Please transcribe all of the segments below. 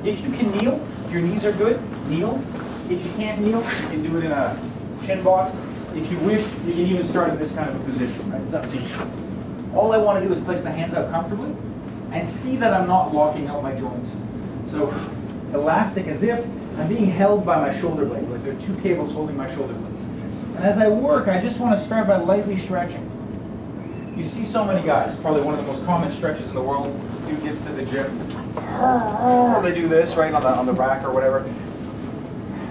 If you can kneel, if your knees are good, kneel. If you can't kneel, you can do it in a chin box. If you wish, you can even start in this kind of a position, right? It's up to you. All I want to do is place my hands out comfortably and see that I'm not locking out my joints. So elastic as if I'm being held by my shoulder blades, like there are two cables holding my shoulder blades. And as I work, I just want to start by lightly stretching. You see so many guys, probably one of the most common stretches in the world, dude gets to the gym, they do this, right, on the rack or whatever.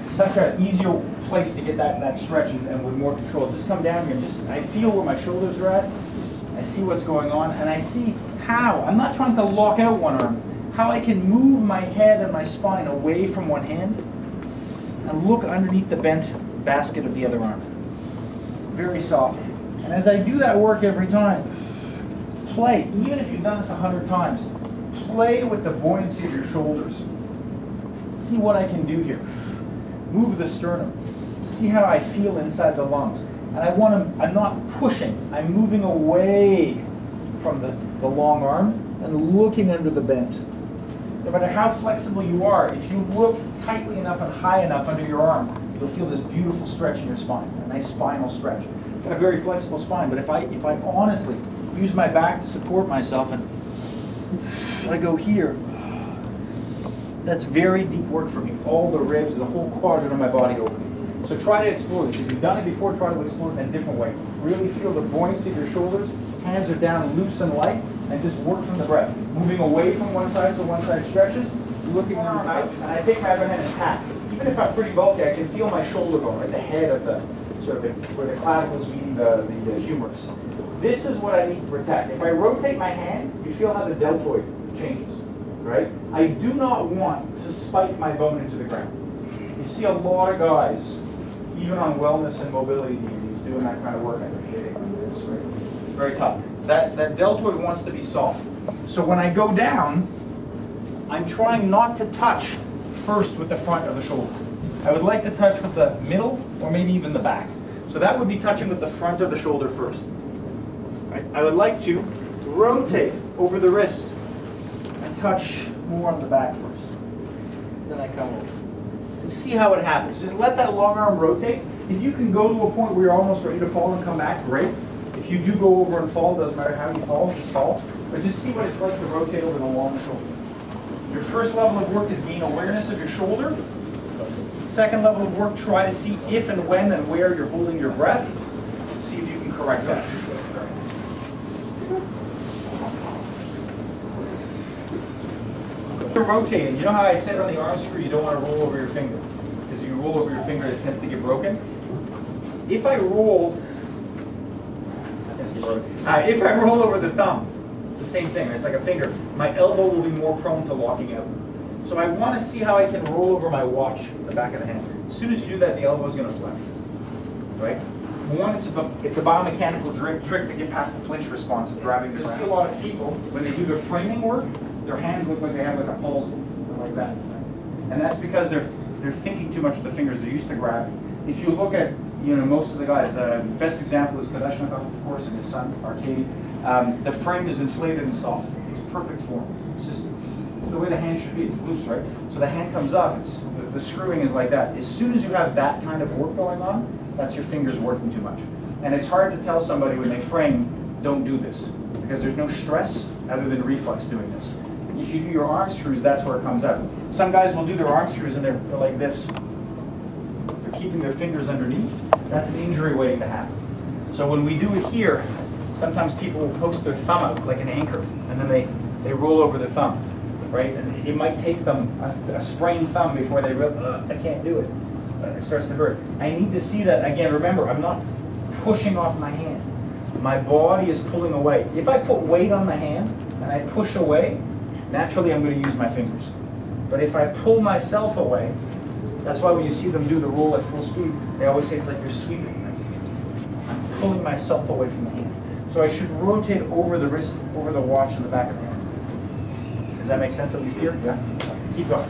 Such an easier place to get that stretch and with more control. Just come down here and I feel where my shoulders are at, I see what's going on, and I see how, I'm not trying to lock out one arm, how I can move my head and my spine away from one hand and look underneath the bent basket of the other arm. Very soft. And as I do that work every time, play, even if you've done this 100 times, play with the buoyancy of your shoulders. See what I can do here. Move the sternum. See how I feel inside the lungs. And I'm not pushing, I'm moving away from the long arm and looking under the bent. No matter how flexible you are, if you look tightly enough and high enough under your arm, you'll feel this beautiful stretch in your spine, a nice spinal stretch. I've got a very flexible spine, but if I honestly use my back to support myself and I go here, that's very deep work for me. All the ribs, the whole quadrant of my body open. So try to explore this. If you've done it before, try to explore it in a different way. Really feel the buoyancy of your shoulders, hands are down loose and light, and just work from the breath. Moving away from one side so one side stretches, looking arm out, and I take my other hand and tap. Even if I'm pretty bulky, I can feel my shoulder bone, right, the head of the, sort of where the clavicles meeting the humerus. This is what I need to protect. If I rotate my hand, you feel how the deltoid changes, right? I do not want to spike my bone into the ground. You see a lot of guys, even on wellness and mobility DVDs, doing that kind of work, and they're hitting like this, right? It's very tough. That deltoid wants to be soft. So when I go down, I'm trying not to touch first with the front of the shoulder. I would like to touch with the middle or maybe even the back. So that would be touching with the front of the shoulder first. Right? I would like to rotate over the wrist and touch more on the back first. Then I come over. And see how it happens. Just let that long arm rotate. If you can go to a point where you're almost ready to fall and come back, great. If you do go over and fall, doesn't matter how you fall, just fall. But just see what it's like to rotate over the long shoulder. Your first level of work is gain awareness of your shoulder. Second level of work, try to see if and when and where you're holding your breath. And see if you can correct that. You're rotating. You know how I said on the arm screw you don't want to roll over your finger? Because if you roll over your finger, it tends to get broken. If I roll over the thumb, it's the same thing. It's like a finger. My elbow will be more prone to locking out. So I want to see how I can roll over my watch, the back of the hand. As soon as you do that, the elbow is going to flex. Right? One, it's a biomechanical trick to get past the flinch response of grabbing the ground. You see a lot of people, when they do their framing work, their hands look like they have like a palsy, like that. And that's because they're thinking too much with the fingers. They're used to grabbing. If you look at most of the guys, the best example is Kalashnikov, of course, and his son, Arkady. The frame is inflated and soft. It's perfect form. It's the way the hand should be. It's loose, right? So the hand comes up. The screwing is like that. As soon as you have that kind of work going on, that's your fingers working too much. And it's hard to tell somebody when they frame, don't do this, because there's no stress other than reflex doing this. If you do your arm screws, that's where it comes out. Some guys will do their arm screws and they're like this. They're keeping their fingers underneath. That's an injury waiting to happen. So when we do it here, sometimes people will post their thumb out like an anchor, and then they roll over their thumb, right? And it might take them a sprained thumb before they realize, I can't do it. It starts to hurt. I need to see that, again, remember, I'm not pushing off my hand. My body is pulling away. If I put weight on the hand and I push away, naturally I'm going to use my fingers. But if I pull myself away, that's why when you see them do the roll at full speed, they always say it's like you're sweeping. I'm pulling myself away from the hand. So I should rotate over the wrist, over the watch in the back of the hand. Does that make sense at least here? Yeah? Keep going.